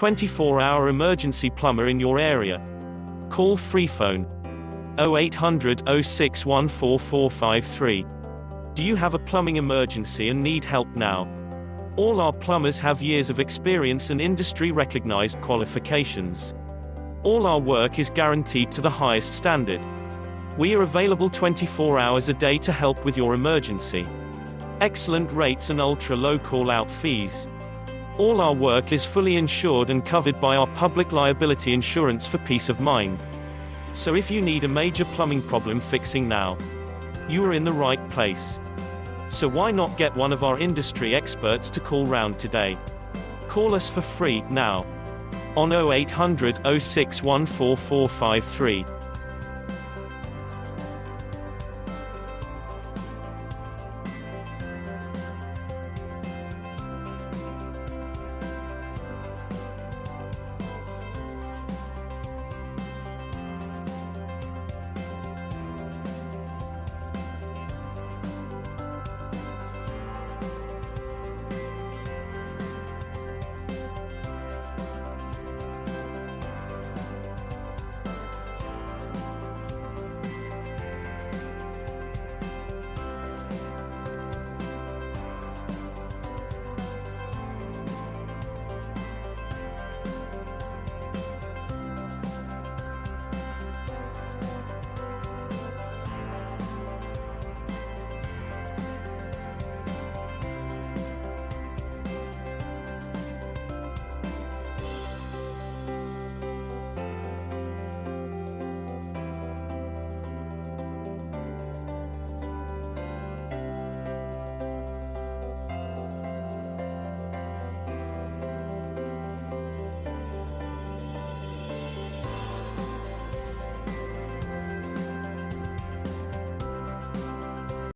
24-hour emergency plumber in your area. Call free phone 0800 06 Do you have a plumbing emergency and need help now? All our plumbers have years of experience and industry-recognized qualifications. All our work is guaranteed to the highest standard. We are available 24 hours a day to help with your emergency. Excellent rates and ultra-low call-out fees. All our work is fully insured and covered by our public liability insurance for peace of mind. So if you need a major plumbing problem fixing now, you are in the right place. So why not get one of our industry experts to call round today? Call us for free, now. On 0800 06 14453.